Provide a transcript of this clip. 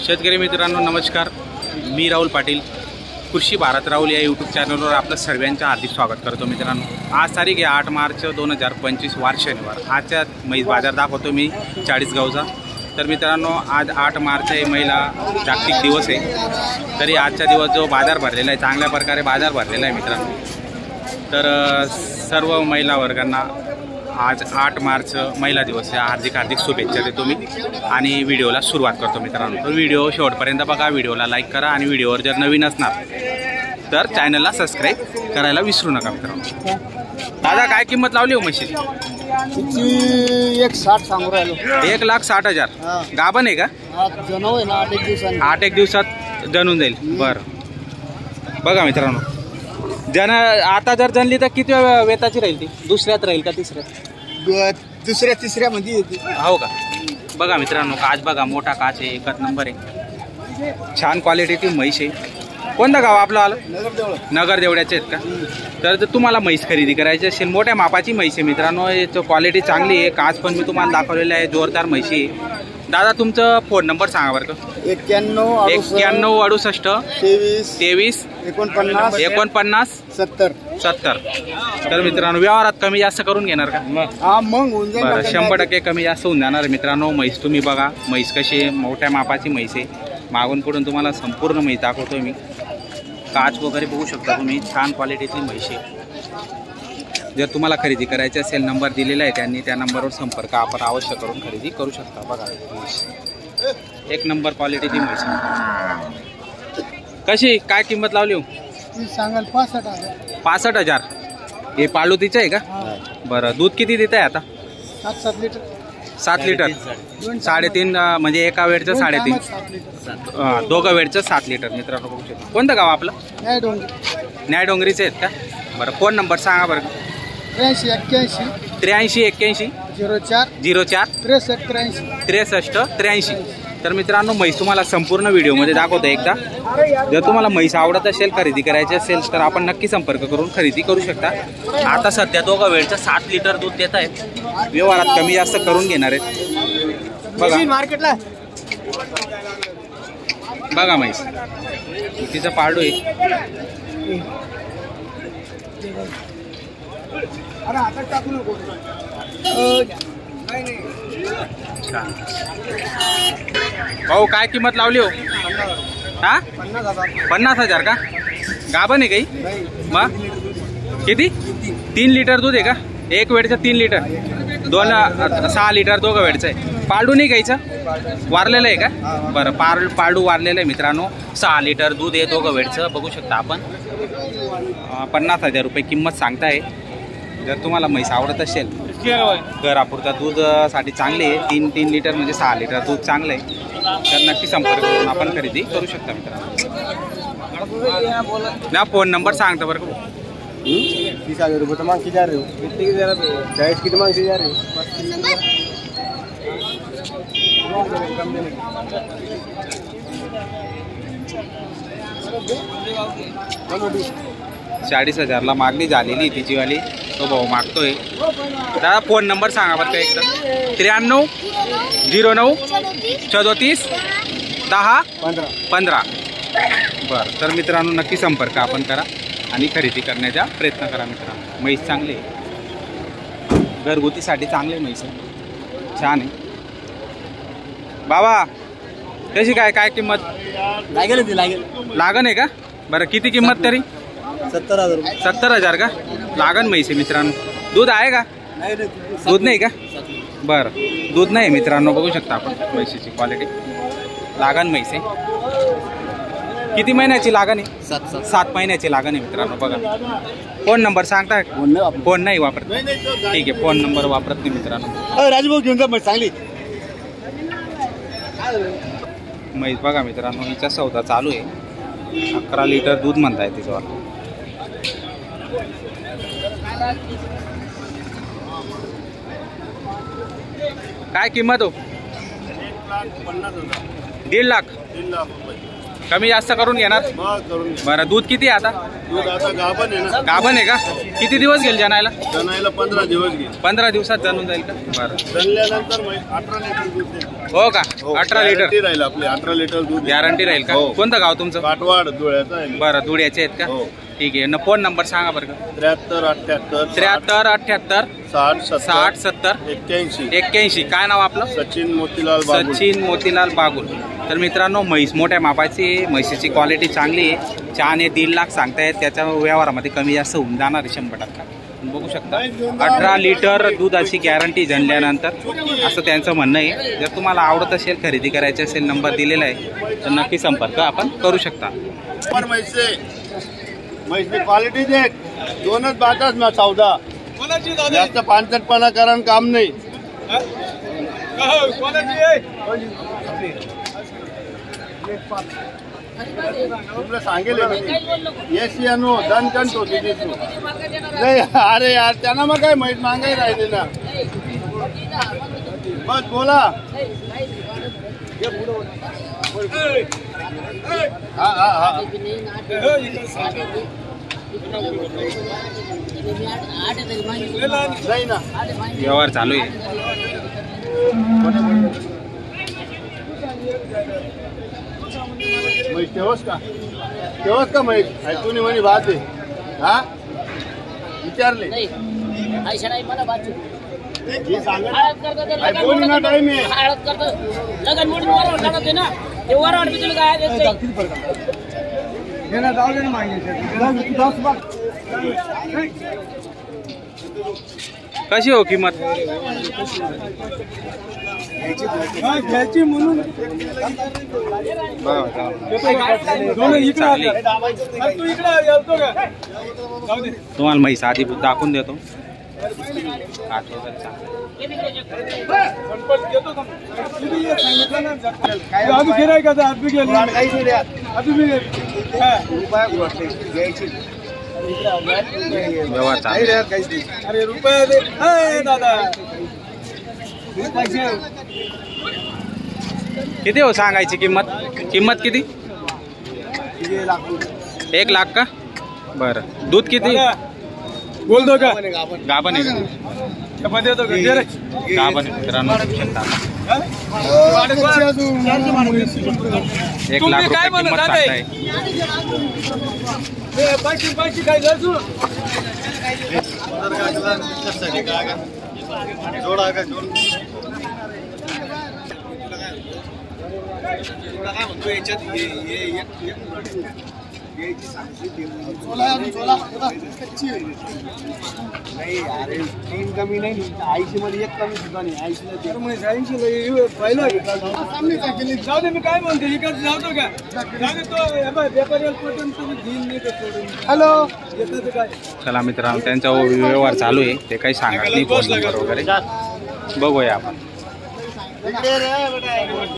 शेतकरी मित्रांनो नमस्कार, मी राहुल पाटील कृषी भारत राहुल या यूट्यूब चॅनलवर आपलं सर्वांचं हार्दिक स्वागत करतो। मित्रांनो आज तारीख आहे 8 मार्च 2025 वार शनिवार। आजच्या म्हैस बाजार दाखवतो मी चाळीसगावचा। तर मित्रांनो आज 8 मार्च आहे, महिला जागतिक दिवस आहे। तरी आजचा दिवस जो बाजार भरलेला आहे, चांगल्या प्रकारे बाजार भरलेला आहे मित्रांनो। तर सर्व महिला वर्गांना आज 8 मार्च महिला दिवस आहे, हार्दिक शुभेच्छा देतो मी आणि व्हिडिओला सुरुवात करतो मित्रांनो। तर व्हिडिओ शेवटपर्यंत बघा, व्हिडिओला लाईक करा आणि व्हिडिओवर जर नवीन असणार तर चॅनलला सबस्क्राईब करायला विसरू नका मित्रांनो। दादा काय किंमत लावली हो म्हशीची? 1,60 सांगू राहिलो। 1,60,000 गाभण आहे का? जणू आहे ना 8 दिवसांनी। 8 दिवसात जनून जाईल। बरं बघा मित्रांनो, आता जर जनली तर किती वेताची राहील ती? दुसऱ्यात राहील का तिसऱ्यात? दुसऱ्या तिसऱ्या मध्ये येते। हो का? बघा मित्रांनो, काच बघा, मोठा काच आहे, एकच नंबर आहे, छान क्वालिटीची म्हैस आहे। कोणतं गाव आपलं आलं? नगर देवड्याचे आहेत का? तर तुम्हाला म्हैस खरेदी करायची असेल, मोठ्या मापाची म्हैस आहे मित्रांनो, याची क्वालिटी चांगली आहे, काच पण मी तुम्हाला दाखवलेलं आहे, जोरदार म्हैशी आहे। दादा तुमचं फोन नंबर सांगा बरं का? 91 68 23 49 70। तर मित्रांनो व्यवहारात कमी जास्त करून घेणार का? मग होऊन जाईल। बरं 100% कमी जास्त होऊन जाणार मित्रांनो। म्हैस तुम्ही बघा, म्हैस कशी आहे, मोठ्या मापाची म्हैस आहे। मागून पुढून तुम्हाला संपूर्ण म्हैस दाखवतोय मी, काच वगैरे बघू शकता तुम्ही, छान क्वालिटीची म्हैस आहे। जर तुम्हाला खरेदी करायची असेल, नंबर दिलेला आहे त्यांनी, त्या नंबरवर संपर्क आपण अवश्य करून खरेदी करू शकता। बघा एक नंबर क्वालिटीची म्हैस आहे। कशी काय किंमत लावली हो? सांगाल 65,000। 65,000 हे पाळू तिचं आहे का? बरं दूध किती देत आहे आता? 7 लिटर। 7 लिटर 3.5 म्हणजे एका वेळचं 3.5, दोघं वेळचं 7 लिटर मित्रांनो बघू शकता। कोणतं गाव आपलं? न्यायडोंगरीचे आहेत का? बरं फोन नंबर सांगा बरं। 83 81 04 63 83। तर मित्रांनो म्हैस तुम्हाला संपूर्ण व्हिडिओमध्ये दाखवतो एकदा। जर तुम्हाला म्हैस आवडत असेल, खरेदी करायची असेल तर आपण नक्की संपर्क करून खरेदी करू शकता। आता सध्या दोघं वेळचं 7 लिटर दूध देत आहेत, व्यवहारात कमी जास्त करून घेणार आहेत। बघा मार्केटला बघा म्हैस तिचं पारडू आहे। भाऊ काय किंमत लावली हो? हा 50,000 का? गाभण आहे काही? मग किती? 3 लिटर दूध आहे का? एक वेळचं 3 लिटर, 6 लिटर दोघं वेळचं आहे। पाळडू नाही घ्यायचं, वारलेलं आहे का? बरं पाळडू वारलेलं आहे मित्रांनो, 6 लिटर दूध आहे, दोघं वेळचं बघू शकता आपण। 50,000 रुपये किंमत सांगताय। जर तुम्हाला म्हैस आवडत असेल, घरापुरता दूध साठी चांगले आहे, 3 लिटर म्हणजे 6 लिटर दूध चांगलं आहे, तर नक्की संपर्क करून आपण खरेदी करू शकता मित्रांनो। ना फोन नंबर सांगता बरं का? 30,000 रुपये तर मागची जा रहे हो, किती जरा 40 किती मागची जा रहे हो? 40,000ला मागणी झालेली तिचीवाली, तो भाऊ मागतोय। दादा फोन नंबर सांगा बरं का एकदा? 93 09 34 10 15। बरं तर मित्रांनो नक्की संपर्क आपण करा आणि खरेदी करण्याचा प्रयत्न करा मित्रांनो। म्हैस चांगली आहे, घरगुतीसाठी चांगले म्हैस आहे, छान आहे। बाबा कशी काय किंमत लागण आहे का? बरं किती किंमत तरी? 70,000। 70,000 का? लागण म्हैस आहे मित्रांनो। दूध आहे का? दूध नाही का? बरं दूध नाही मित्रांनो, बघू शकता आपण म्हैशीची क्वालिटी, लागण म्हैस आहे। किती महिन्याची लागण आहे? 7 महिन्याची लागण आहे मित्रांनो। बघा फोन नंबर सांगता? फोन नाही वापरत, ठीक आहे, फोन नंबर वापरत नाही मित्रांनो। राजभाऊ घेऊन जा चांगली म्हैस बघा मित्रांनो, हिचा सौदा चालू आहे, 11 लिटर दूध म्हणताय तिचं। काय किंमत हो? 1,50,000। कमी जास्त करून घेणार. करून बरं दूध किती आहे आता? दूध आता गाभण आहे ना. गाभण आहे का? किती दिवस घेईल जनायला? जनायला 15 दिवस घे. 15 दिवसात जणून जाईल का? बरं जनल्यानंतर 18 लिटर दूध देते. हो का? 18 लिटर Guarantee राहील आपले 18 लिटर दूध आहे. गॅरंटी राहील का? हो. कोणतं गाव तुमचं? काटवाड धुळ्याचा आहे. बरं धुळ्याचे आहेत का? हो. ठीक आहे. फोन नंबर सांगा बरं का. 73 78 73 78 60 60 70 81. 81. काय नाव आपलं? सचिन मोतीलाल बाबू. सचिन मोतीलाल बागुल. तर मित्रांनो म्हैस मोठ्या मापाची, म्हैसीची क्वालिटी चांगली आहे. 4 ने 1.5 लाख सांगतायत. त्याच्या व्यवहारामध्ये कमी जास्त होऊन जाणार आहे 100%. बघू शकता 18 लिटर दुधाची गॅरंटी जनल्यानंतर असं त्यांचं म्हणणं आहे. जर तुम्हाला आवडत असेल, खरेदी करायची असेल, नंबर दिलेला आहे तर नक्की संपर्क आपण करू शकता. म्हैसची क्वालिटी देख. दोनच बाताच ना 14. जास्त पानसटपणा करण काम नाही. तुला सांगेल येस या नो दन कन तो नाही. अरे यार त्यांना मग काय म्हैस मागाय राहिले ना. बस बोला. हा हा हा नाही ना. व्यवहार चालू आहे. म्हैस ठेवस का म्हैस ऐकून म्हणे बात आहे. हा विचारले बोली ना टाइम आहे. कशी हो किंमत? घ्यायची म्हणून चांगली. तुम्हाला म्हैस आधी दाखवून देतो. व्यवहार चालू आहे. अरे रुपये दादा किती हो सांगायची किंमत? किंमत किती? 1 लाख का? बरं दूध किती? बोल दो का गाभण आहे का? गाभण आहे मित्रांनो. 1 लाख रुपये किंमत सांगताय. नाही अरे 3 कमी नाही. 80 मध्ये 1 कमी सुद्धा नाही. 80 जाऊ दे. मी काय म्हणतो इकडे जातो का? हॅलो काय. चला मित्रांनो त्यांचा व्यवहार चालू आहे. ते काही सांगत नाही फोन नंबर वगैरे. बघूया आपण.